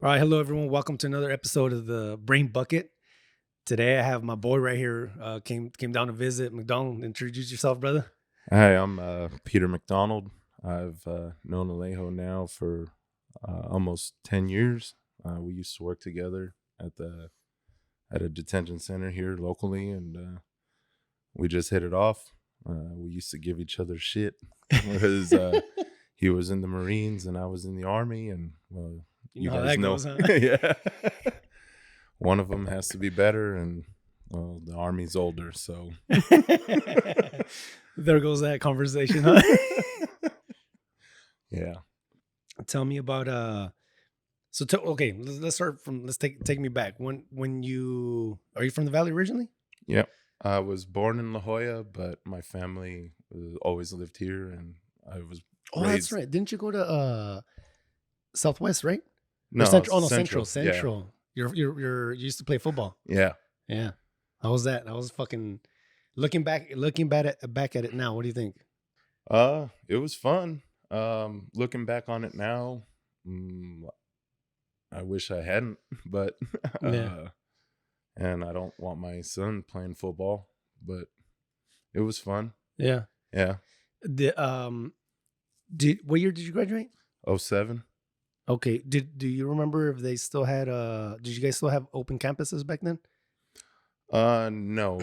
All right, hello everyone. Welcome to another episode of the Brain Bucket. Today I have my boy right here. Came down to visit McDonald. Introduce yourself, brother. Hi, I'm Peter McDonald. I've known Alejo now for almost 10 years. We used to work together at a detention center here locally, and we just hit it off. We used to give each other shit because he was in the Marines and I was in the Army, and well, You you know how guys that know, goes, huh? yeah, one of them has to be better, and well, the Army's older, so. There goes that conversation, huh? Yeah. Tell me about okay, let's start from let's take me back. When you are you from the Valley originally? Yep. I was born in La Jolla, but my family always lived here, and I was Oh, that's raised. right. Didn't you go to Southwest, right? Or No, Central? Oh no, Central. Yeah. Central. You used to play football. Yeah. Yeah. How was that? I was fucking looking back back at it now. What do you think? It was fun. Looking back on it now, mm, I wish I hadn't, but Yeah. and I don't want my son playing football, but it was fun. Yeah. Yeah. Did what year did you graduate? 07. Okay. Do you remember if they still had did you guys still have open campuses back then? No,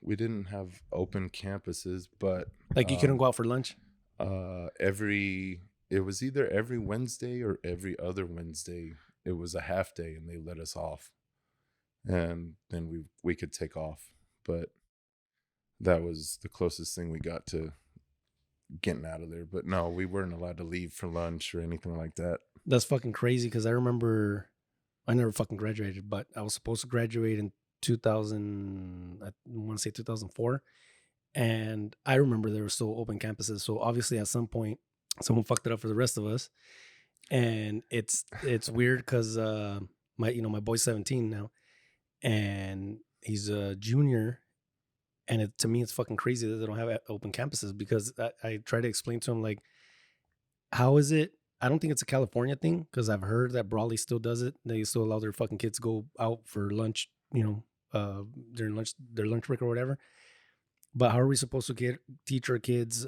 we didn't have open campuses, but Like you couldn't go out for lunch? it was either every Wednesday or every other Wednesday. It was a half day, and they let us off, and then we could take off. But that was the closest thing we got to getting out of there. But no, we weren't allowed to leave for lunch or anything like that. That's fucking crazy because I remember I never fucking graduated, but I was supposed to graduate in 2000, I want to say 2004. And I remember there were still open campuses. So obviously at some point someone fucked it up for the rest of us. And it's weird because my boy's 17 now and he's a junior. And to me, it's fucking crazy that they don't have open campuses because I try to explain to him, like, how is it? I don't think it's a California thing because I've heard that Brawley still does it. They still allow their fucking kids to go out for lunch, during their lunch break or whatever. But how are we supposed to teach our kids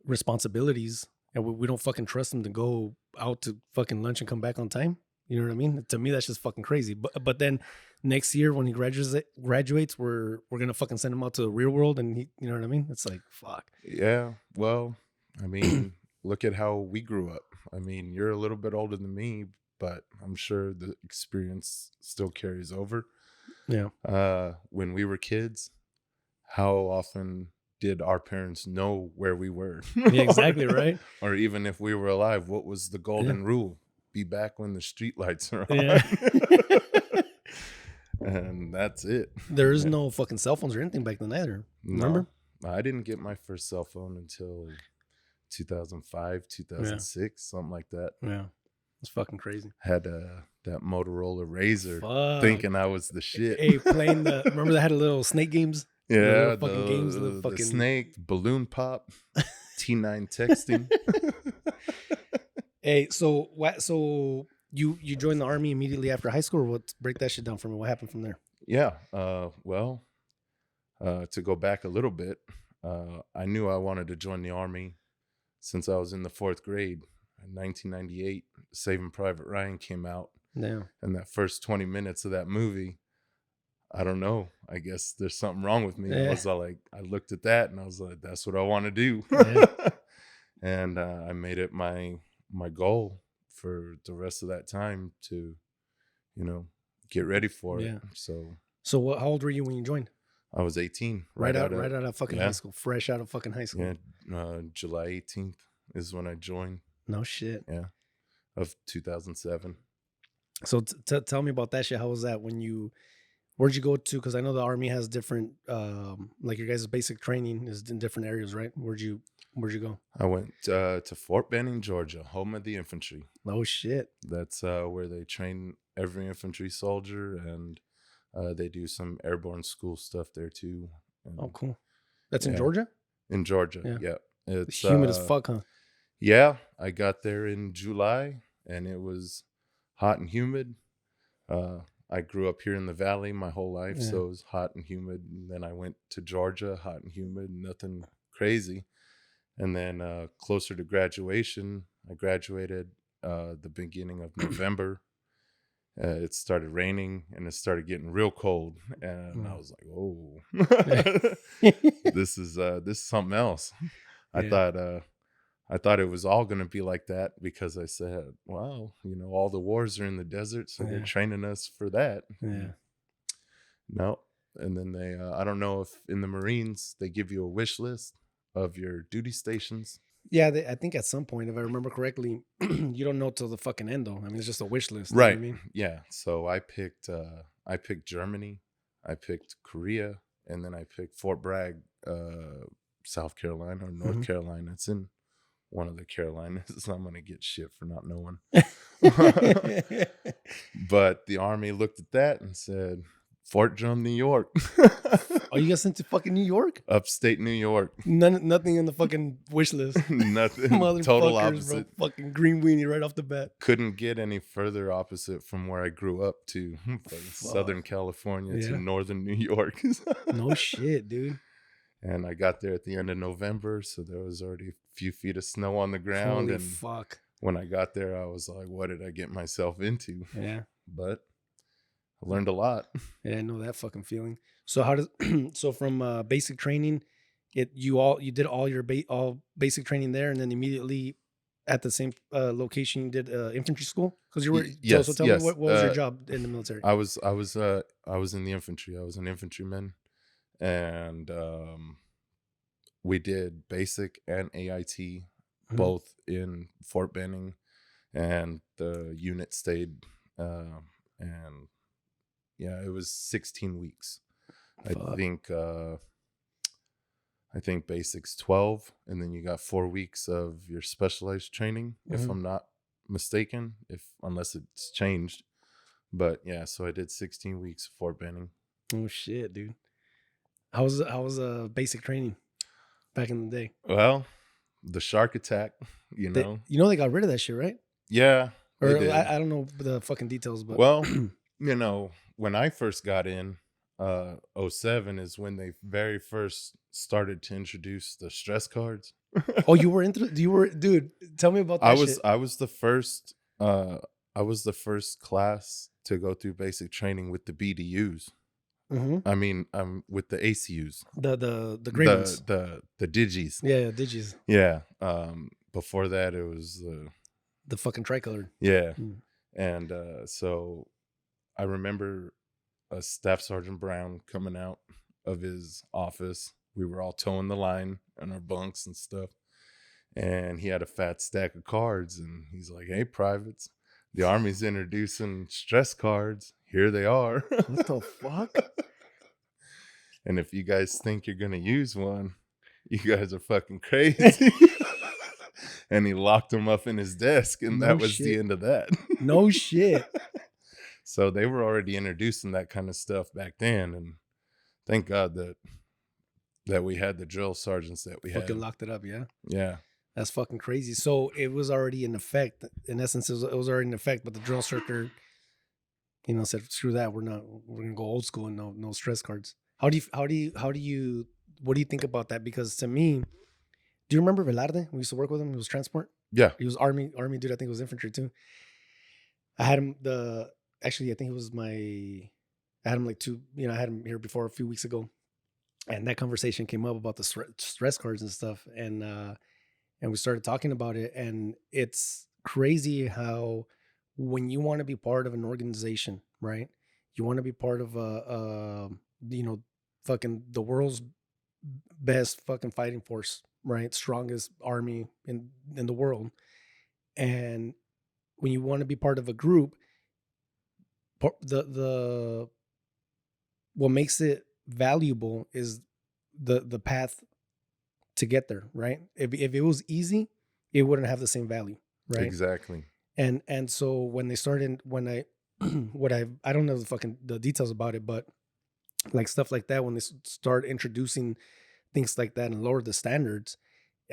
responsibilities and we don't fucking trust them to go out to fucking lunch and come back on time? You know what I mean? To me, that's just fucking crazy. But then next year when he graduates, we're gonna fucking send him out to the real world, and you know what I mean? It's like fuck. Yeah. Well, I mean, look at how we grew up. I mean, you're a little bit older than me, but I'm sure the experience still carries over. Yeah. When we were kids, how often did our parents know where we were? Yeah, exactly, right? Or even if we were alive, what was the golden rule? Be back when the street lights are on. Yeah. And that's it. There is no fucking cell phones or anything back then either. Remember? No, I didn't get my first cell phone until 2005, 2006, something like that. Yeah. It's fucking crazy. Had that Motorola Razor, Fuck. thinking I was the shit. Hey, playing remember they had a little snake games? Yeah, fucking games, the fucking the snake, balloon pop, T9 texting. Hey, so you joined the Army immediately after high school, or what? Break that shit down for me. What happened from there? Yeah. Well, to go back a little bit, I knew I wanted to join the Army since I was in the 4th grade. In 1998, Saving Private Ryan came out. Yeah. And that first 20 minutes of that movie, I don't know. I guess there's something wrong with me. Yeah. I was like, I looked at that and I was like, that's what I want to do. Yeah. And I made it my goal for the rest of that time to, get ready for it. So how old were you when you joined? I was 18. Right out of fucking high school. Fresh out of fucking high school. Yeah. July 18th is when I joined. No shit. Yeah. Of 2007. So tell me about that shit. How was that where'd you go to? Because I know the Army has different, like your guys' basic training is in different areas, right? Where'd you go? I went to Fort Benning, Georgia, home of the infantry. Oh shit. That's where they train every infantry soldier, and they do some airborne school stuff there too. And, oh, cool. That's in Georgia? In Georgia, yeah. It's humid as fuck, huh? Yeah, I got there in July. and it was hot and humid. I grew up here in the valley my whole life, Yeah. so it was hot and humid. And then I went to Georgia, hot and humid, nothing crazy. And then closer to graduation, I graduated the beginning of November. It started raining and it started getting real cold, and I was like, "Oh, this is something else." I Yeah. thought I thought it was all going to be like that because I said, "Well, all the wars are in the desert, so they're Yeah. training us for that." Yeah. No, and then they I don't know if in the Marines they give you a wish list of your duty stations. Yeah, I think at some point, if I remember correctly, you don't know till the fucking end, though. I mean, it's just a wish list. You know what I Right. mean? Yeah. So I picked Germany, I picked Korea, and then I picked Fort Bragg, South Carolina or North Mhm. Carolina. It's in one of the Carolinas. I'm gonna get shit for not knowing. But the Army looked at that and said, Fort Drum, New York. Oh, you got sent to fucking New York? Upstate New York. Nothing in the fucking wish list. Nothing. Total Motherfuckers, bro. opposite. Fucking green weenie right off the bat. Couldn't get any further opposite from where I grew up to from Southern Fuck. California Yeah. to Northern New York. No shit, dude. And I got there at the end of November, so there was already a few feet of snow on the ground. Holy And fuck. when I got there, I was like, what did I get myself into? Yeah. But I learned a lot. Yeah, I know that fucking feeling. So how does so from basic training, you did all your all basic training there, and then immediately at the same location you did infantry school because you were Yes, tell me yes. what was your job in the military? I was in the infantry. I was an infantryman, and we did basic and AIT Mhm. both in Fort Benning, and the unit stayed, and yeah, it was 16 weeks. Fuck. I think basics 12, and then you got 4 weeks of your specialized training, if Mhm. I'm not mistaken, unless it's changed. But yeah, so I did 16 weeks of Fort Benning. Oh shit, dude. How was basic training back in the day? Well, the shark attack, you know. They got rid of that shit, right? Yeah, they Or did. I don't know the fucking details, but Well, when I first got in, '07 is when they very first started to introduce the stress cards. oh, you were dude. Tell me about I that was shit. I was the first I was the first class to go through basic training with the BDUs. Hmm. I mean, with the ACUs. The gray ones. The digis. Yeah, digis. Yeah. Before that it was The fucking tricolored. yeah. Mm. And so I remember a Staff Sergeant Brown coming out of his office. We were all towing the line on our bunks and stuff. And he had a fat stack of cards. And he's like, hey, privates, the Army's introducing stress cards. Here they are. What the fuck? And if you guys think you're going to use one, you guys are fucking crazy. And he locked them up in his desk. And No that was the shit. end of that. No shit. So they were already introducing that kind of stuff back then. And thank God that we had the drill sergeants that we Fucking had. locked it up, yeah. Yeah. That's fucking crazy. So it was already in effect. In essence, it was already in effect, but the drill circuit, said, screw that. We're gonna go old school and no stress cards. What do you think about that? Because to me, do you remember Velarde? We used to work with him. He was transport. Yeah. He was army dude. I think it was infantry too. I had him actually, I think it was I had him like I had him here before a few weeks ago. And that conversation came up about the stress cards and stuff. And we started talking about it. And it's crazy how when you want to be part of an organization, right? You want to be part of fucking the world's best fucking fighting force, right? Strongest army in the world. And when you want to be part of a group, the what makes it valuable is the path to get there, right? If it was easy, it wouldn't have the same value, right? Exactly. And so when they started, I don't know the details about it, but like stuff like that, when they start introducing things like that and lower the standards,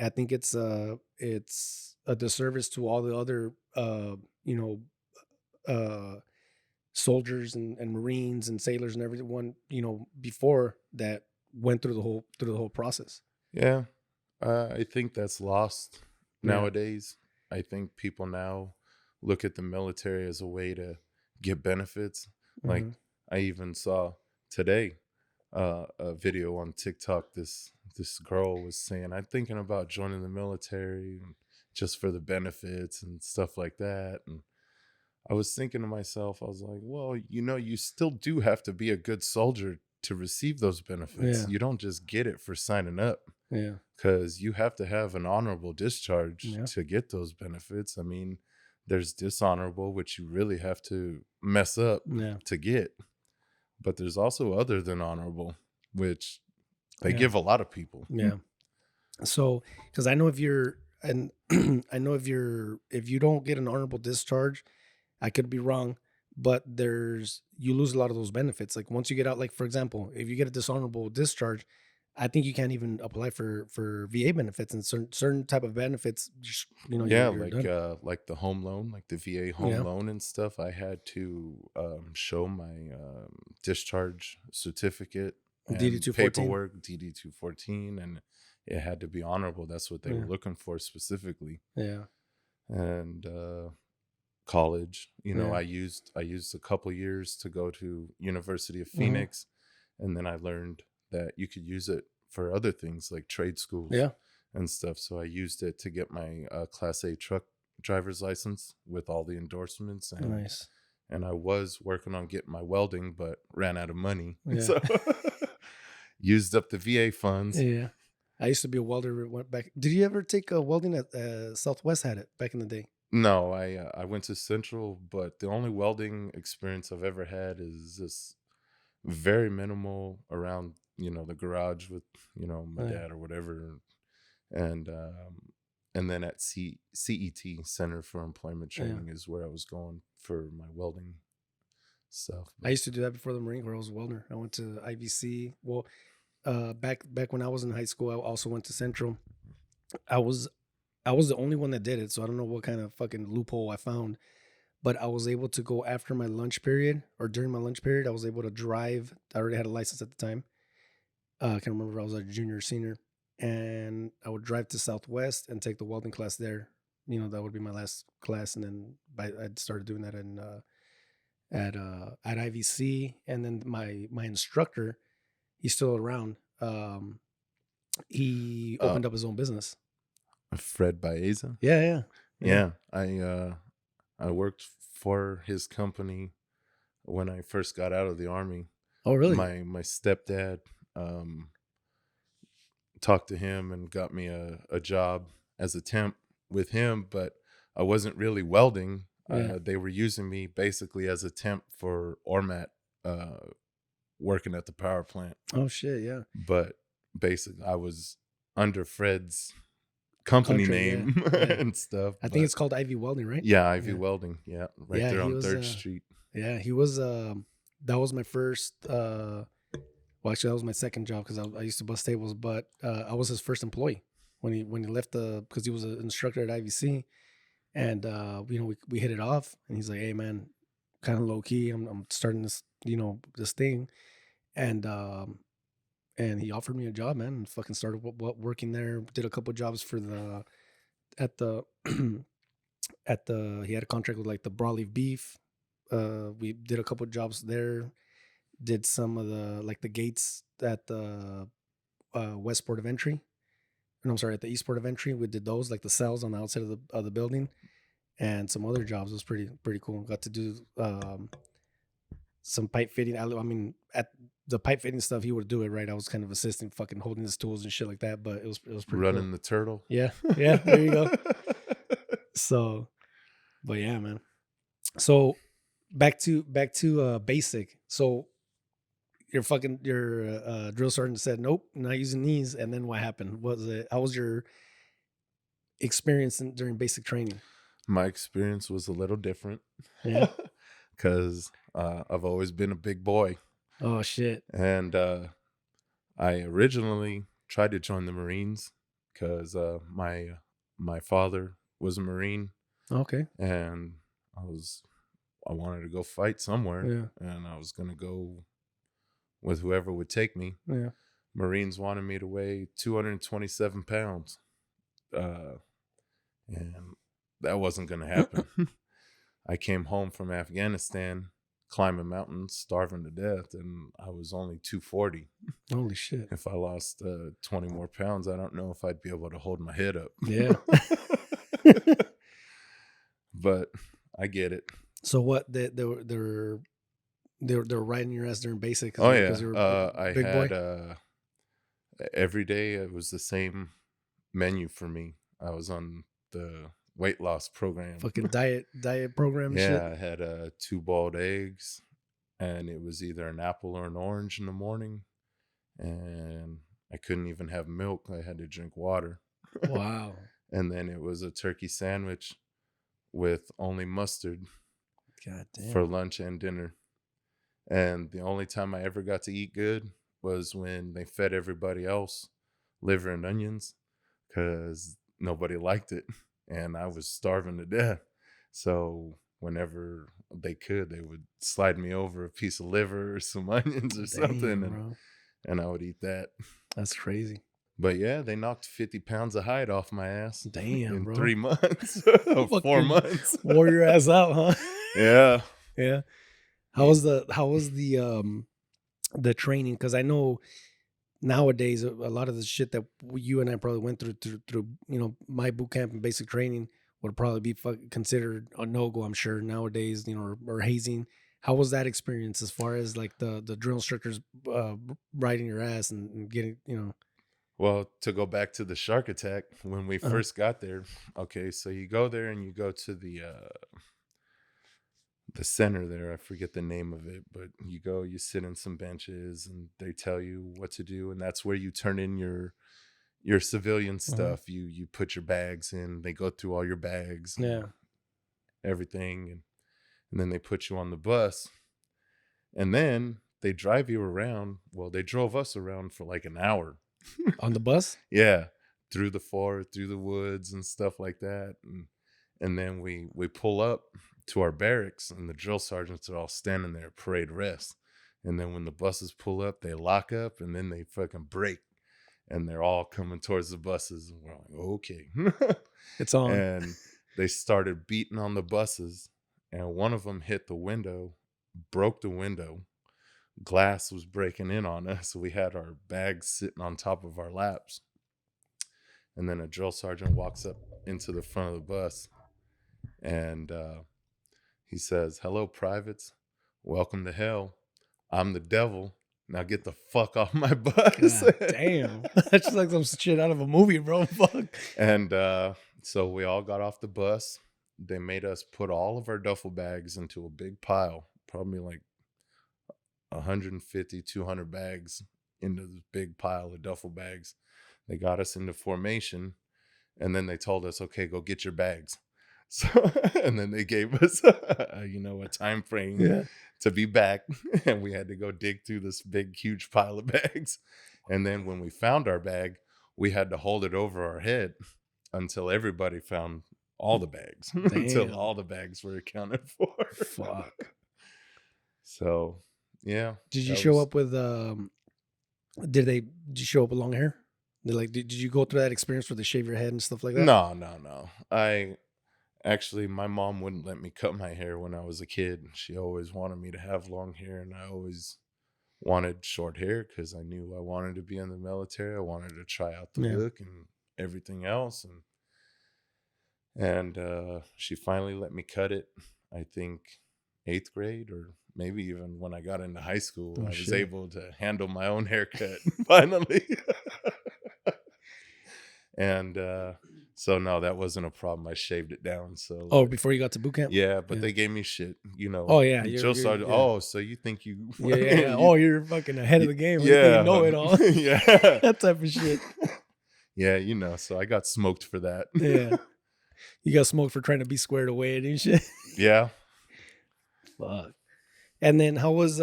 I think it's a disservice to all the other you know, soldiers and Marines and sailors and everyone, before that went through the whole process. Yeah, I think that's lost Yeah. nowadays. I think people now look at the military as a way to get benefits. Like, Hmm. I even saw today a video on TikTok. This girl was saying, "I'm thinking about joining the military just for the benefits and stuff like that." And I was thinking to myself, I was like, "Well, you still do have to be a good soldier to receive those benefits. Yeah. You don't just get it for signing up." Yeah. Because you have to have an honorable discharge Yeah. to get those benefits. I mean, there's dishonorable, which you really have to mess up Yeah. to get, but there's also other than honorable, which they Yeah. give a lot of people. Yeah. So, because I know if you're, and I know if you don't get an honorable discharge, I could be wrong, but you lose a lot of those benefits. Like once you get out, like for example, if you get a dishonorable discharge, I think you can't even apply for VA benefits and certain type of benefits. Just Yeah, you're done. like the home loan, like the VA home Yeah, loan and stuff. I had to show my discharge certificate DD and 214. paperwork, DD 214, and it had to be honorable. That's what they were Yeah, looking for specifically. yeah, And college, yeah, I used a couple years to go to University of hmm, Phoenix, and then I learned that you could use it for other things like trade schools yeah. and stuff. So I used it to get my Class A truck driver's license with all the endorsements, and Nice. and I was working on getting my welding, but ran out of money, Yeah, so used up the VA funds. yeah. I used to be a welder. Went back. Did you ever take a welding at Southwest? Had it back in the day. No, I went to Central, but the only welding experience I've ever had is just very minimal around, the garage with, my Yeah, dad or whatever. And and then at CET, Center for Employment yeah. Training, is where I was going for my welding stuff. I But used to do that before the Marine Corps. I was a welder. I went to IVC. Well, back when I was in high school, I also went to Central. I was I was the only one that did it, so I don't know what kind of fucking loophole I found, but I was able to go after my lunch period or during my lunch period. I was able to drive. I already had a license at the time. I can't remember if I was a junior or senior, and I would drive to Southwest and take the welding class there. That would be my last class, and then I'd started doing that at IVC, and then my instructor, he's still around. He uh, opened up his own business. Fred Baeza, Yeah, yeah, yeah. yeah, I worked for his company when I first got out of the army. Oh, really? My stepdad um, talked to him and got me a job as a temp with him, but I wasn't really welding. Yeah. They were using me basically as a temp for Ormat, uh, working at the power plant. Oh shit. Yeah. But basically, I was under Fred's company Contract. Yeah. name Yeah. and stuff. I think But it's called Ivy Welding, right? yeah, Ivy Yeah. Welding, yeah, right Yeah. there He on was. Third Street. Yeah. He was. That was my first. Well, actually, that was my second job because I used to bust tables, but I was his first employee when he left because he was an instructor at IVC, and we hit it off, and he's like, "Hey, man, kind of low key. I'm starting this this thing," and and he offered me a job, man, and fucking started working there. Did a couple jobs for the at the at the he had a contract with like the broadleaf beef. We did a couple jobs there. Did some of the like the gates at the west port of entry. And I'm sorry, at the east port of entry. We did those like the cells on the outside of the building, and some other jobs. It was pretty cool. Got to do some pipe fitting. I mean, at the pipe fitting stuff, he would do it right. I was kind of assisting, fucking holding his tools and shit like that. But it was pretty cool. Running the turtle. Yeah, yeah. There you go. So, but yeah, man. So back to basic. So your drill sergeant said nope, not using these, and then what happened? Was it how was your experience during basic training? My experience was a little different Yeah. because I've always been a big boy. Oh shit. And I originally tried to join the Marines because my father was a Marine, Okay. and I wanted to go fight somewhere, Yeah. and I was gonna go with whoever would take me. Yeah. Marines wanted me to weigh 227 pounds, uh, and that wasn't gonna happen. I came home from Afghanistan, climbing mountains, starving to death, and I was only 240. Holy shit. If I lost 20 more pounds, I don't know if I'd be able to hold my head up. Yeah. But I get it. So what? They're riding your ass during basic. Oh Because yeah, you're a I big boy. had every day it was the same menu for me. I was on the weight loss program. Fucking diet program and shit. Yeah, I had 2 boiled eggs, and it was either an apple or an orange in the morning, and I couldn't even have milk. I had to drink water. Wow. And then it was a turkey sandwich with only mustard God damn. for lunch and dinner. And the only time I ever got to eat good was when they fed everybody else liver and onions, because nobody liked it, and I was starving to death. So whenever they could, they would slide me over a piece of liver or some onions or something, Damn, bro. and I would eat that. That's crazy. But yeah, they knocked 50 pounds of height off my ass Damn, in bro. 3 months or 4 Fucking months. Wore your ass out, huh? Yeah. Yeah. How was the training? Because I know nowadays a lot of the shit that you and I probably went through my boot camp and basic training would probably be considered a no-go, I'm sure, nowadays, or hazing. How was that experience as far as like the drill instructors riding your ass and getting, Well, to go back to the shark attack, when we first got there, okay, so you go there and you go to the center there. I forget the name of it, but you go, you sit in some benches, and they tell you what to do, and that's where you turn in your civilian stuff. You put your bags in. They go through all your bags, and everything, and then they put you on the bus, and then they drive you around. Well, they drove us around for like an hour. On the bus? Yeah, through the forest, through the woods and stuff like that. And then we pull up to our barracks, and the drill sergeants are all standing there at parade rest. And then when the buses pull up, they lock up, and then they fucking break. And they're all coming towards the buses. And we're like, okay. It's on. And they started beating on the buses, and one of them hit the window, broke the window. Glass was breaking in on us, so we had our bags sitting on top of our laps. And then a drill sergeant walks up into the front of the bus, and he says, "Hello, privates. Welcome to hell. I'm the devil. Now get the fuck off my bus." God damn. That's just like some shit out of a movie, bro. Fuck. And so we all got off the bus. They made us put all of our duffel bags into a big pile, probably like 150, 200 bags into this big pile of duffel bags. They got us into formation, and then they told us, okay, go get your bags. So, and then they gave us, a time frame to be back, and we had to go dig through this big, huge pile of bags. And then when we found our bag, we had to hold it over our head until everybody found all the bags, until all the bags were accounted for. Fuck. So, yeah. Did you show up with did you show up with long hair? Did you go through that experience where they shave your head and stuff like that? No. My mom wouldn't let me cut my hair when I was a kid. She always wanted me to have long hair, and I always wanted short hair because I knew I wanted to be in the military. I wanted to try out the look and everything else, and she finally let me cut it. I think 8th grade, or maybe even when I got into high school, I was able to handle my own haircut finally. And so no, that wasn't a problem. I shaved it down. So before you got to boot camp? Yeah, but they gave me shit, Oh yeah, Joe started. Yeah. Oh, so you think you? Yeah. Oh, you're fucking ahead of the game. Yeah, you know it all. Yeah, that type of shit. Yeah, so I got smoked for that. Yeah, you got smoked for trying to be squared away and shit. Yeah. Fuck. And then how was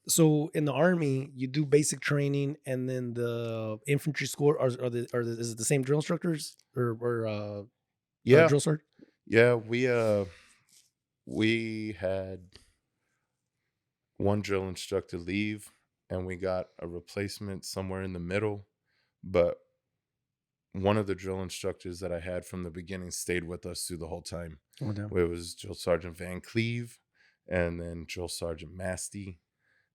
so in the Army you do basic training, and then the infantry school is it the same drill instructors or Yeah, drill sergeant? yeah, We had one drill instructor leave, and we got a replacement somewhere in the middle. But one of the drill instructors that I had from the beginning stayed with us through the whole time. Oh damn. It was Drill Sergeant Van Cleve, and then Drill Sergeant Masty.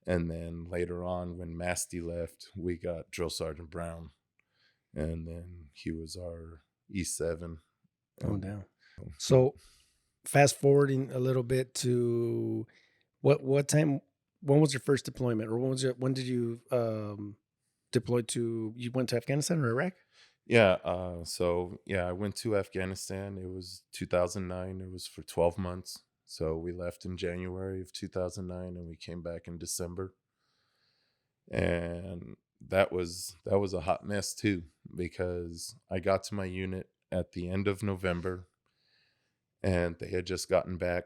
And then later on, when Masty left, we got Drill Sergeant Brown. And then he was our E7. Oh And damn. So fast forwarding a little bit to what time, when was your first deployment, or when did you deploy to, you went to Afghanistan or Iraq? yeah, I went to Afghanistan. It was 2009. It was for 12 months. So we left in January of 2009 and we came back in December. And that was a hot mess too, because I got to my unit at the end of November and they had just gotten back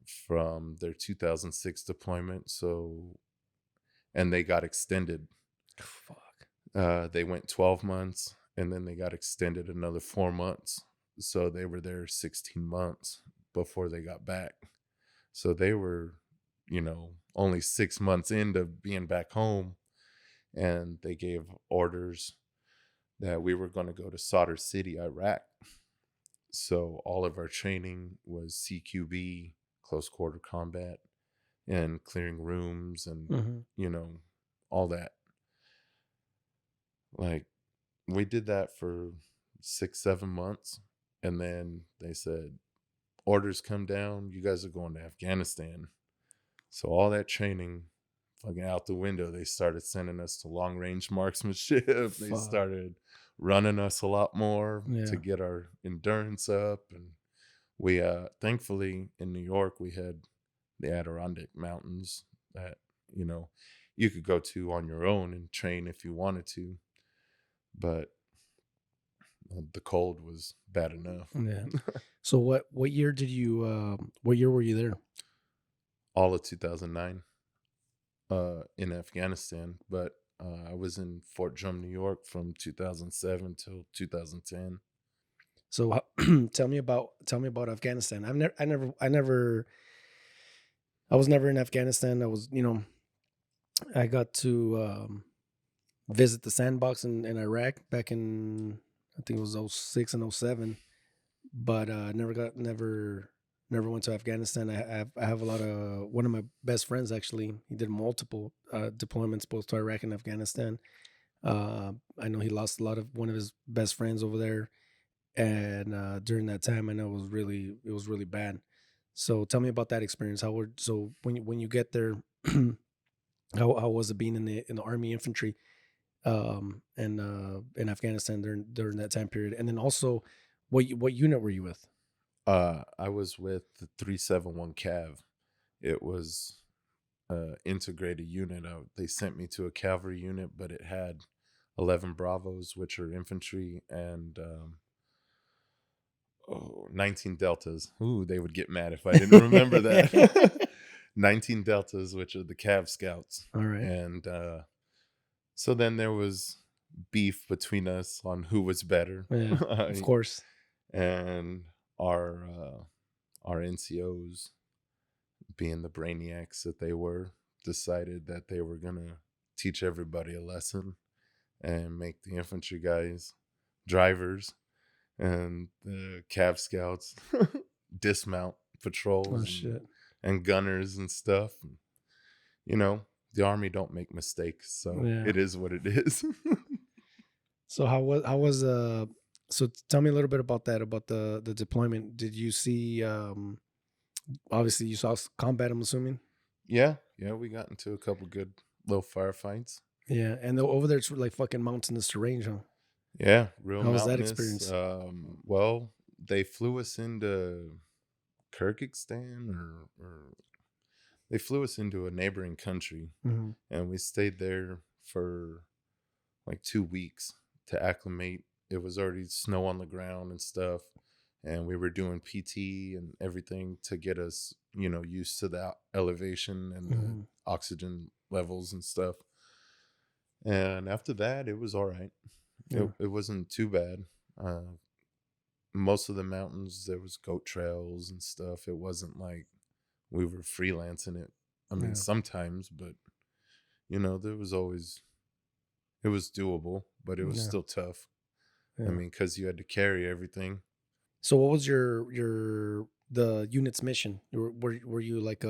from their 2006 deployment. And they got extended. Fuck. They went 12 months and then they got extended another 4 months. So they were there 16 months before they got back. So they were, only 6 months into being back home. And they gave orders that we were going to go to Sadr City, Iraq. So all of our training was CQB, close quarter combat, and clearing rooms and, all that. Like, we did that for 6-7 months. And then they said, orders come down, you guys are going to Afghanistan. So all that training fucking out the window. They started sending us to long range marksmanship. They Fuck. started running us a lot more Yeah. to get our endurance up. And we thankfully in New York we had the Adirondack Mountains that you could go to on your own and train if you wanted to, but the cold was bad enough. Yeah. So what year did you what year were you there? All of 2009 in Afghanistan, but I was in Fort Drum, New York from 2007 till 2010. So tell me about Afghanistan. I was never in Afghanistan. I was, I got to visit the sandbox in Iraq back in, I think it was 06 and 07, but never went to Afghanistan. I have a lot of, one of my best friends actually, he did multiple deployments both to Iraq and Afghanistan. I know he lost one of his best friends over there, and during that time I know it was really bad. So tell me about that experience. So when you get there, how was it being in the army infantry and in Afghanistan during that time period? And then also, what unit were you with? I was with the 371 Cav. It was integrated unit. They sent me to a cavalry unit, but it had 11 Bravos, which are infantry, and 19 Deltas. Ooh, they would get mad if I didn't remember that. 19 Deltas, which are the Cav Scouts. All right. And so then there was beef between us on who was better. Yeah, of course. And our NCOs, being the brainiacs that they were, decided that they were gonna teach everybody a lesson and make the infantry guys drivers and the Cav Scouts dismount patrols and gunners and stuff. The army don't make mistakes, so it is what it is. So how was so tell me a little bit about that, about the deployment. Did you see obviously you saw combat, I'm assuming? Yeah, we got into a couple good little firefights. Yeah, and over there it's like fucking mountainous terrain, huh? Yeah, real How was that mountainous. experience? Well, they flew us into Kyrgyzstan, or they flew us into a neighboring country, and we stayed there for like 2 weeks to acclimate. It was already snow on the ground and stuff, and we were doing PT and everything to get us, used to the elevation and the oxygen levels and stuff. And after that, it was all right. It wasn't too bad. most of the mountains there was goat trails and stuff. It wasn't like we were freelancing it. I mean, Yeah. sometimes, but there was always it was doable, but it was Yeah. still tough. I Yeah. mean, because you had to carry everything. So what was the unit's mission? Were you like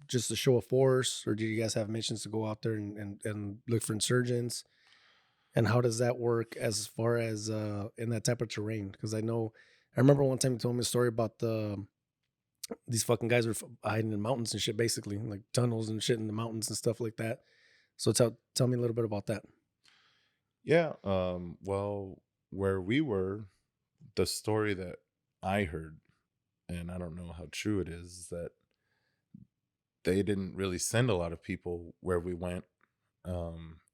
just a show of force, or did you guys have missions to go out there and look for insurgents? And how does that work as far as in that type of terrain? Because I remember one time you told me a story about these fucking guys were hiding in mountains and shit, basically like tunnels and shit in the mountains and stuff like that. So tell me a little bit about that. Yeah. Well, where we were, the story that I heard, and I don't know how true it is that they didn't really send a lot of people where we went.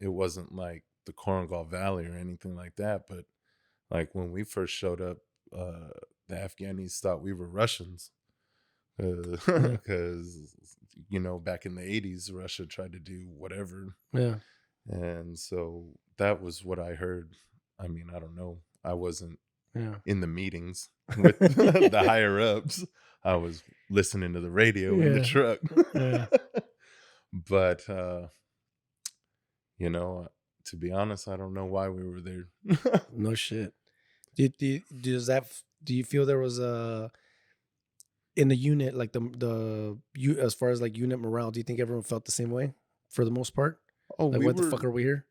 It wasn't like the Korengal Valley or anything like that, but like when we first showed up, the Afghanis thought we were Russians Yeah, because back in the 80s, Russia tried to do whatever, yeah, and so that was what I heard. I mean, I don't know. I wasn't yeah, in the meetings with the higher ups. I was listening to the radio in the yeah, truck. yeah. But you know, to be honest, I don't know why we were there. No shit. Do you feel there was a in the unit, like the you as far as like unit morale? Do you think everyone felt the same way for the most part? Oh, Like, we what the were. fuck are we here?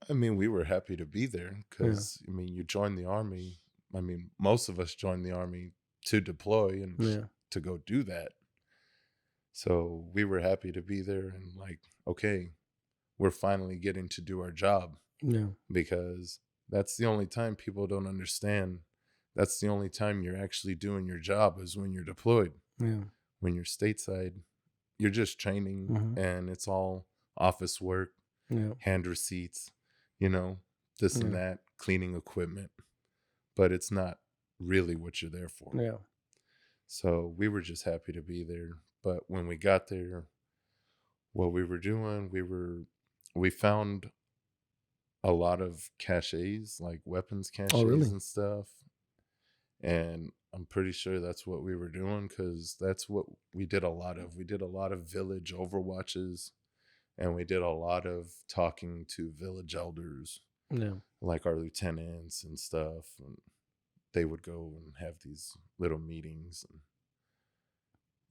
I mean, we were happy to be there Yeah, because I mean, you joined the army. I mean, most of us joined the army to deploy and yeah, to go do that. So we were happy to be there and like, okay, we're finally getting to do our job yeah, because that's the only time people don't understand. That's the only time you're actually doing your job is when you're deployed. yeah, When you're stateside, you're just training hmm, and it's all office work, yeah, hand receipts, you know, this and yeah, that, cleaning equipment, but it's not really what you're there for. yeah. So we were just happy to be there. But when we got there, what we were doing, we found a lot of caches, like weapons Oh, caches really? and stuff. And I'm pretty sure that's what we were doing because that's what we did a lot of. We did a lot of village overwatches and we did a lot of talking to village elders, Yeah, like our lieutenants and stuff. And they would go and have these little meetings.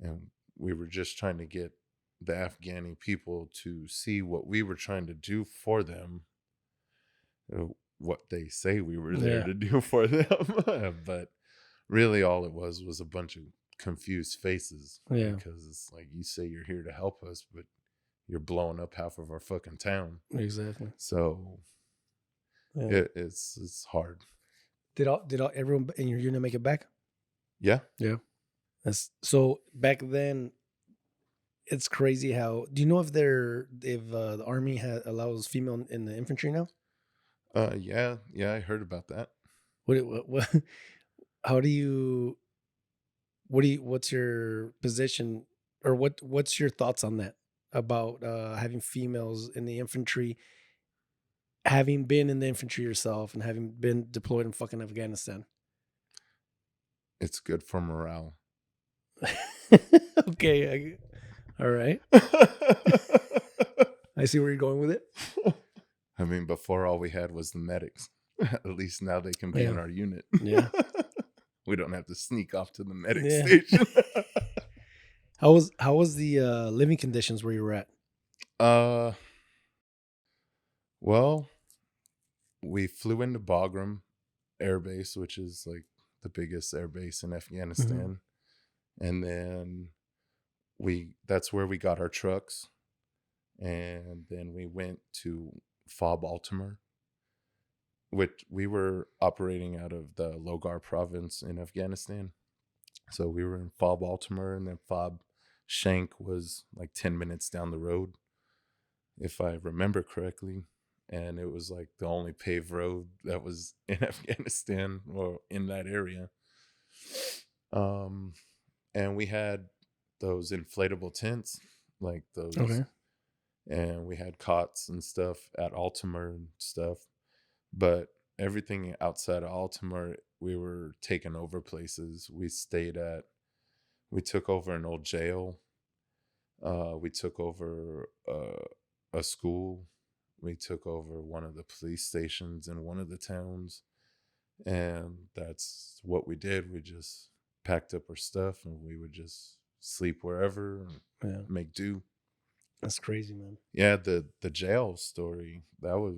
And we were just trying to get the Afghani people to see what we were trying to do for them, what they say we were there yeah, to do for them. But really, all it was a bunch of confused faces yeah. because it's like you say you're here to help us, but you're blowing up half of our fucking town. Exactly. So Yeah. it's hard. Did all everyone in your unit make it back? Yeah. Yeah. That's so back then. It's crazy how. Do you know if the army allows female in the infantry now? Yeah. I heard about that. What how do you what's your position, or what's your thoughts on that about having females in the infantry, having been in the infantry yourself and having been deployed in fucking Afghanistan? It's good for morale. Okay, all right. I see where you're going with it. I mean, before all we had was the medics. At least now they can be Yeah, in our unit. yeah, We don't have to sneak off to the medic yeah. station. How was the living conditions where you were at? uh, well, we flew into Bagram Air Base, which is like the biggest air base in Hmm. Afghanistan. And then that's where we got our trucks. And then we went to Fob Altamar, which we were operating out of the Logar province in Afghanistan. So we were in Fob Altamar, and then Fob Shank was like 10 minutes down the road, if I remember correctly. And it was like the only paved road that was in Afghanistan or in that area. Um, and we had those inflatable tents, like those, Okay. and we had cots and stuff at Altamar and stuff. But everything outside of Altamar, we were taking over places. We took over an old jail. We took over a school. We took over one of the police stations in one of the towns. And that's what we did. We just packed up our stuff and we would just sleep wherever and Yeah, make do. that's crazy, man. Yeah, the jail story, that was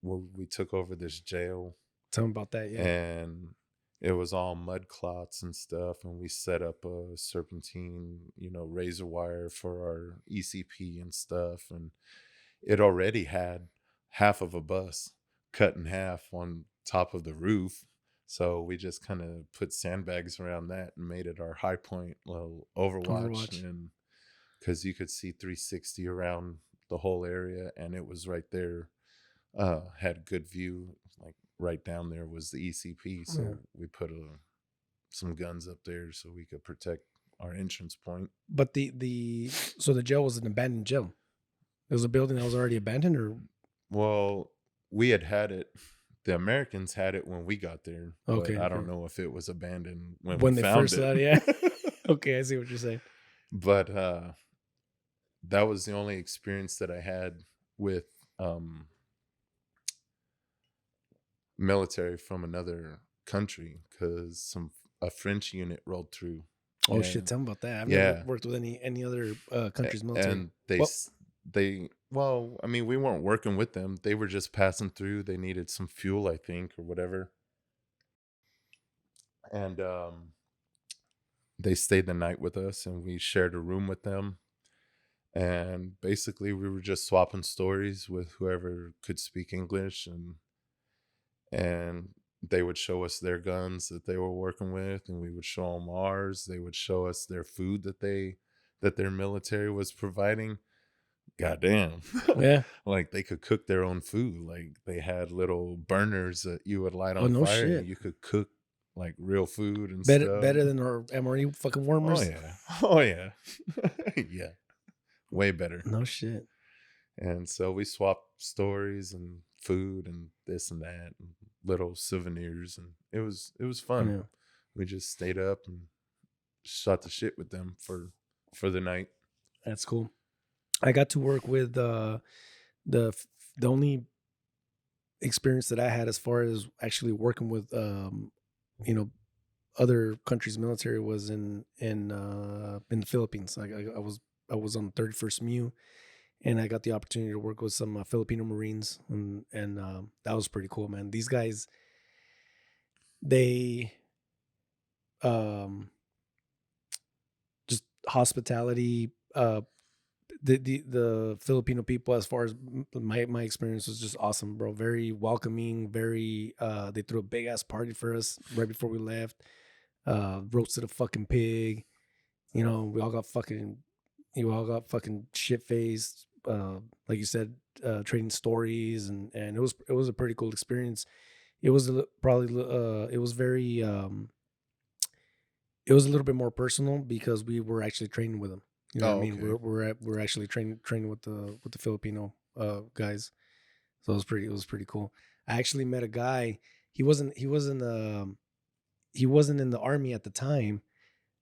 when we took over this jail, Tell me about that. Yeah. and it was all mud clots and stuff, and we set up a serpentine, razor wire for our ECP and stuff, and it already had half of a bus cut in half on top of the roof. So we just kind of put sandbags around that and made it our high point little Overwatch. Overwatch. And because you could see 360 around the whole area, and it was right there. Had good view. Like right down there was the ECP, so Yeah. we put some guns up there so we could protect our entrance point. But so the jail was an abandoned jail. It was a building that was already abandoned, or Well, we had it. The Americans had it when we got there, okay, but I don't okay. know if it was abandoned when we When they found first it. out, yeah. Okay, I see what you're saying. But that was the only experience that I had with military from another country, because a French unit rolled through. Oh shit, And tell me about that. I've never yeah, worked with any other country's military. and Well, well, I mean, we weren't working with them. They were just passing through. They needed some fuel, I think, or whatever. And they stayed the night with us, and we shared a room with them. And basically, we were just swapping stories with whoever could speak English, and they would show us their guns that they were working with, and we would show them ours. They would show us their food that their military was providing. Goddamn. yeah. Like they could cook their own food. Like they had little burners that you would light Oh on no fire shit. and you could cook like real food and stuff. Better than our MRE fucking Oh warmers. yeah. Oh yeah. Yeah. Way better. No shit. And so we swapped stories and food and this and that and little souvenirs, and it was fun. Yeah, We just stayed up and shot the shit with them for the night. that's cool. I got to work with the only experience that I had as far as actually working with you know other countries' military was in the Philippines. I was on 31st MU, and I got the opportunity to work with some Filipino Marines, and that was pretty cool, man. These guys, they um just hospitality. The Filipino people, as far as my experience, was just awesome, bro. Very welcoming. Very they threw a big ass party for us right before we left. Roasted a fucking pig. We all got fucking shit faced. Like you said, trading stories, and it was a pretty cool experience. It was probably it was very it was a little bit more personal because we were actually training with them. You know what Oh, I mean? okay. We're actually training with the Filipino guys. So it was pretty cool. I actually met a guy. He wasn't in the army at the time.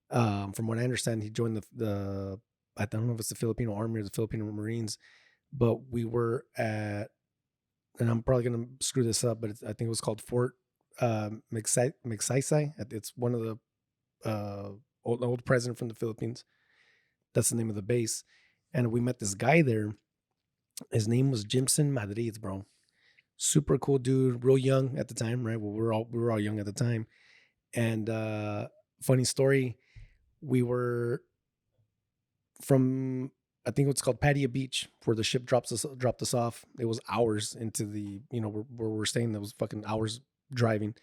From what I understand, he joined the I don't know if it's the Filipino Army or the Filipino Marines, but we were at, and I'm probably gonna screw this up, but I think it was called Fort Magsaysay. It's one of the old president from the Philippines. That's the name of the base. And we met this guy there. His name was Jimson Madrid, bro. Super cool dude, real young at the time, right? Well, we were all young at the time. And funny story, we were from, I think it's called Pattaya Beach, where the ship dropped us off. It was hours into the, where we're staying. That was fucking hours driving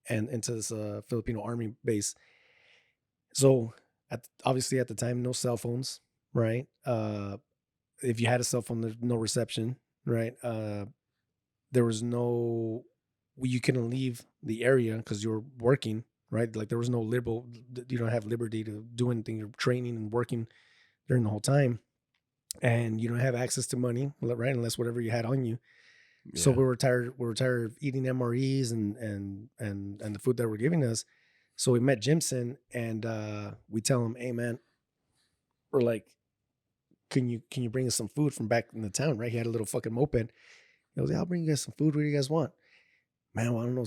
and into this Filipino army base. So obviously at the time, no cell phones, right? If you had a cell phone, there's no reception, right? There was no, you couldn't leave the area because you were working, right? Like there was no you don't have liberty to do anything. You're training and working during the whole time, and you don't have access to money, right? Unless whatever you had on you. So Yeah. we were tired of eating MREs and the food that we're giving us. So we met Jimson and we tell him, hey man, we're like, can you bring us some food from back in the town, right? He had a little fucking moped. He goes, yeah, I'll bring you guys some food. What do you guys want? Man, well, I don't know,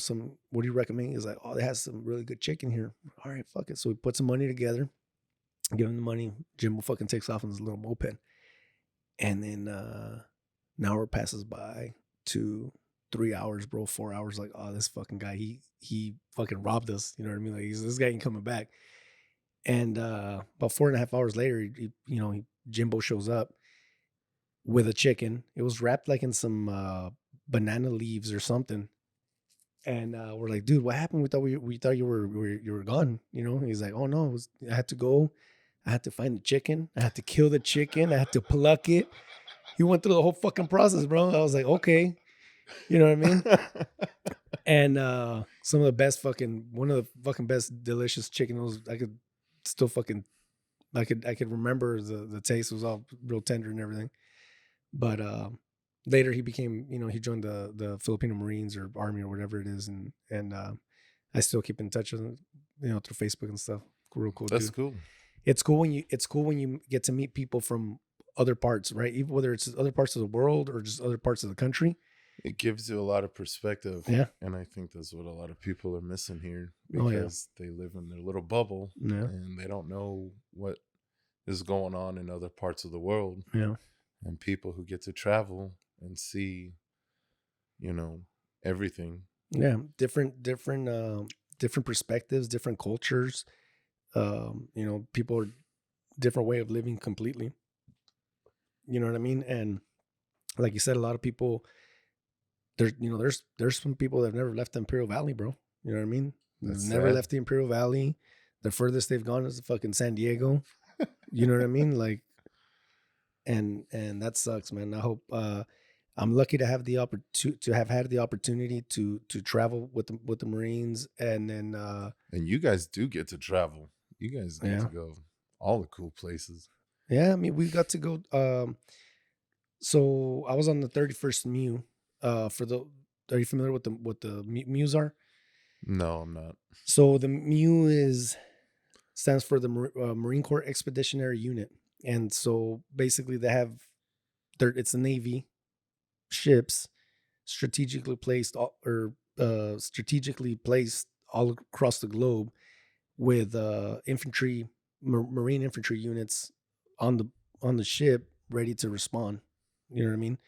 what do you recommend? He's like, oh, they have some really good chicken here. All right, fuck it. So we put some money together, give him the money. Jimbo fucking takes off on his little moped. And then an hour passes by, 2, 3 hours, bro, 4 hours. Like, oh, this fucking guy, he fucking robbed us. You know what I mean? Like, this guy ain't coming back. And about 4.5 hours later, Jimbo shows up with a chicken. It was wrapped like in some banana leaves or something. And we're like, dude, what happened? We thought you were gone. You know? He's like, oh no, I had to go. I had to find the chicken. I had to kill the chicken. I had to pluck it. He went through the whole fucking process, bro. I was like, okay, you know what I mean? And some of the best one of the fucking best delicious chicken was I could still fucking I could remember the taste. It was all real tender and everything. But later he became, he joined the Filipino Marines or Army or whatever it is, and I still keep in touch with him, through Facebook and stuff. Real cool That's dude. cool. It's cool when you get to meet people from other parts, right? Even whether it's other parts of the world or just other parts of the country. It gives you a lot of perspective. Yeah. And I think that's what a lot of people are missing here Oh, yeah. because they live in their little bubble Yeah. and they don't know what is going on in other parts of the world. Yeah. And people who get to travel and see, everything. Yeah. Different perspectives, different cultures. People are different way of living completely. You know what I mean? And like you said, a lot of people there's some people that have never left the Imperial Valley, bro. You know what I mean? They've never left the Imperial Valley. The furthest they've gone is fucking San Diego. You know what I mean? Like, and that sucks, man. I hope I'm lucky to have the to have had the opportunity to travel with the Marines, and then and you guys do get to travel. You guys get to go all the cool places. Yeah, I mean, we got to go. So I was on the 31st MEU. Are you familiar with the MEUs are? No, I'm not. So the MEU stands for the Marine Corps Expeditionary Unit, and so basically it's the Navy ships strategically placed all across the globe with infantry, Marine infantry units on the ship ready to respond. You know what I mean?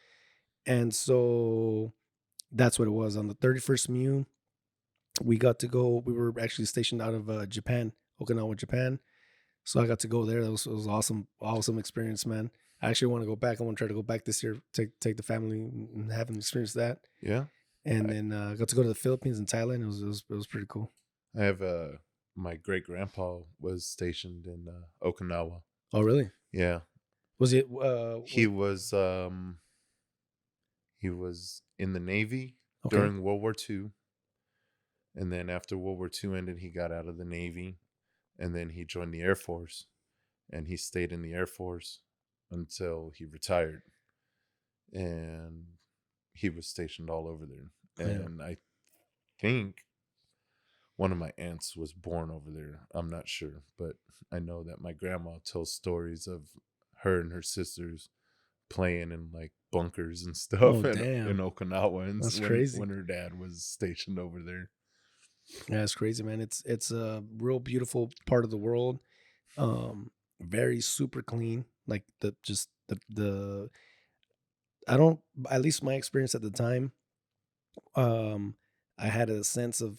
And so that's what it was. On the 31st MEU, we got to go. We were actually stationed out of Japan, Okinawa, Japan. So I got to go there. It was awesome experience, man. I actually want to go back. I want to try to go back this year, take the family and have them experience that. Yeah. And then I got to go to the Philippines and Thailand. It was pretty cool. I have my great grandpa was stationed in Okinawa. Oh, really? Yeah. Was it? He was in the Navy during World War II. And then after World War II ended, he got out of the Navy. And then he joined the Air Force. And he stayed in the Air Force until he retired. And he was stationed all over there. And I think one of my aunts was born over there. I'm not sure. But I know that my grandma tells stories of her and her sisters playing in like bunkers and stuff in Okinawa, and that's crazy. When her dad was stationed over there. Yeah, it's crazy, man. It's a real beautiful part of the world. Very super clean. Like at least my experience at the time, I had a sense of,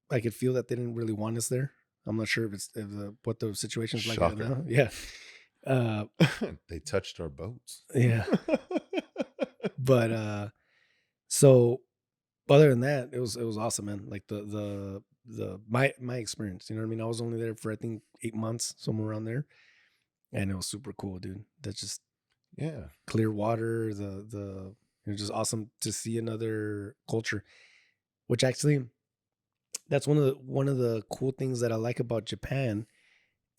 I could feel that they didn't really want us there. I'm not sure what the situation's like right now. Yeah. They touched our boats. Yeah. But so other than that, it was awesome, man. Like my experience, you know what I mean? I was only there for I think 8 months, somewhere around there. And it was super cool, dude. That's just clear water, it was just awesome to see another culture. Which actually, that's one of the cool things that I like about Japan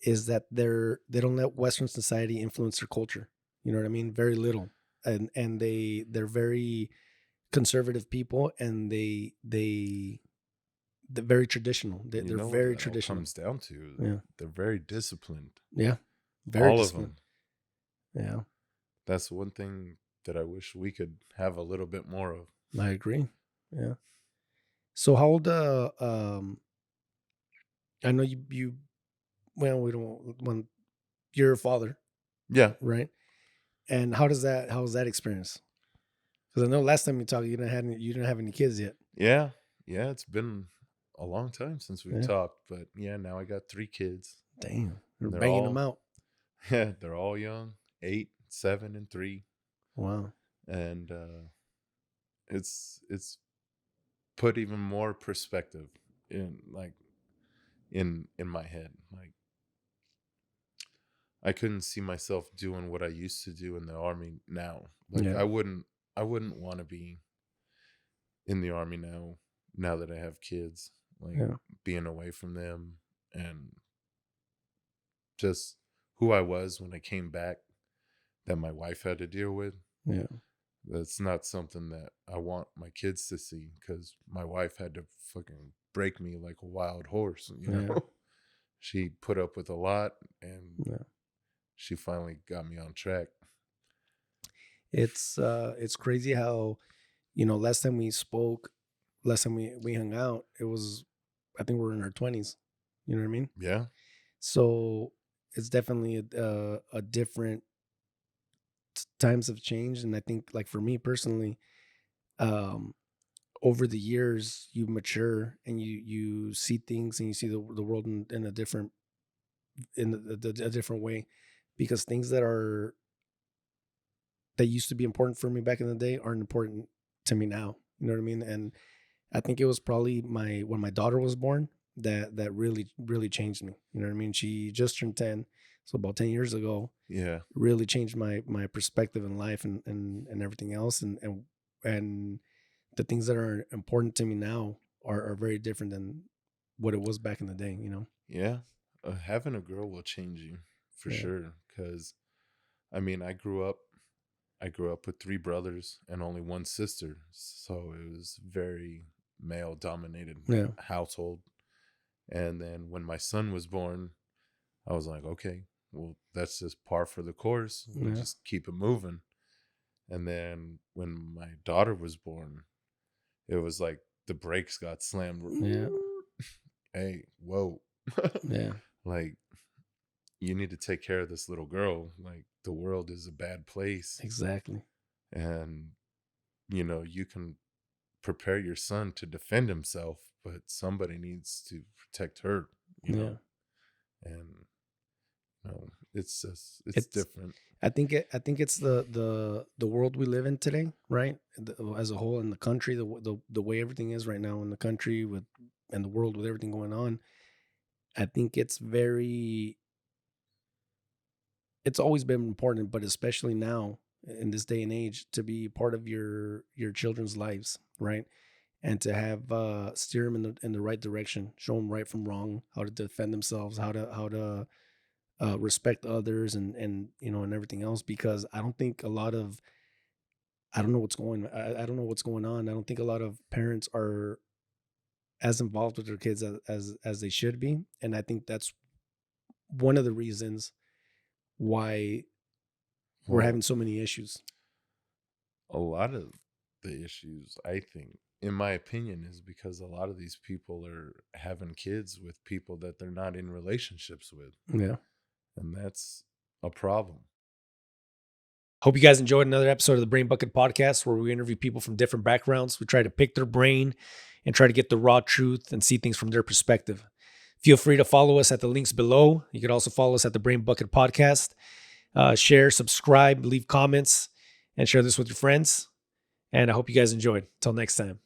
is that they don't let Western society influence their culture. You know what I mean? Very little. And they're very conservative people, and they're very traditional. You They're know what very it all traditional. comes down to? Yeah. They're very disciplined. Yeah. Very All of disciplined. them. Yeah. That's one thing that I wish we could have a little bit more of. I agree. Yeah. So how old I know you well, we don't when you're a father, Yeah. right? And how was that experience? Because I know last time we talked, you didn't have any kids yet. Yeah. Yeah. It's been a long time since we've Yeah. talked, but yeah, now I got 3 kids. Damn. You're And banging them out. yeah, they're all young, 8, 7, and 3. Wow. And it's put even more perspective in like in my head. Like I couldn't see myself doing what I used to do in the army now. Like Yeah. I wouldn't want to be in the army now that I have kids, like Yeah. being away from them and just who I was when I came back that my wife had to deal with. Yeah. That's not something that I want my kids to see because my wife had to fucking break me like a wild horse, you know? Yeah. She put up with a lot and Yeah. she finally got me on track. It's crazy how, last time we spoke, last time we hung out, it was, I think we were in our 20s. You know what I mean? Yeah. So it's definitely a different times have changed. And I think, like, for me personally, um, over the years, you mature and you see things and you see the world in a different, a different way, because things that used to be important for me back in the day aren't important to me now. You know what I mean? And I think it was probably when my daughter was born that really changed me. You know what I mean? She just turned 10, so about 10 years ago, Yeah. really changed my perspective in life and everything else. And the things that are important to me now are very different than what it was back in the day. Yeah. Having a girl will change you for Yeah. sure. Because, I mean, I grew up with 3 brothers and only one sister. So it was very male dominated Yeah. household. And then when my son was born, I was like, okay, well, that's just par for the course. We'll Yeah. just keep it moving. And then when my daughter was born, it was like the brakes got slammed. Yeah. Hey, whoa. Yeah. Like, you need to take care of this little girl. Like, the world is a bad place. Exactly. And, you can prepare your son to defend himself, but somebody needs to protect her, you Yeah. know? And, it's just, it's It's different. I think it's the world we live in today, right? As a whole, in the country, the way everything is right now in the country with and the world with everything going on. I think it's always been important, but especially now in this day and age, to be part of your children's lives, right? And to have steer them in the right direction, show them right from wrong, how to defend themselves, how to respect others, and everything else. Because I don't know what's I don't know what's going on. I don't think a lot of parents are as involved with their kids as they should be, and I think that's one of the reasons why we're Well, having so many issues. a lot of the issues, I think, in my opinion, is because a lot of these people are having kids with people that they're not in relationships with. Yeah. And that's a problem. Hope you guys enjoyed another episode of the Brain Bucket Podcast, where we interview people from different backgrounds. We try to pick their brain and try to get the raw truth and see things from their perspective. Feel free to follow us at the links below. You can also follow us at the Brain Bucket Podcast. Share, subscribe, leave comments, and share this with your friends. And I hope you guys enjoyed. Till next time.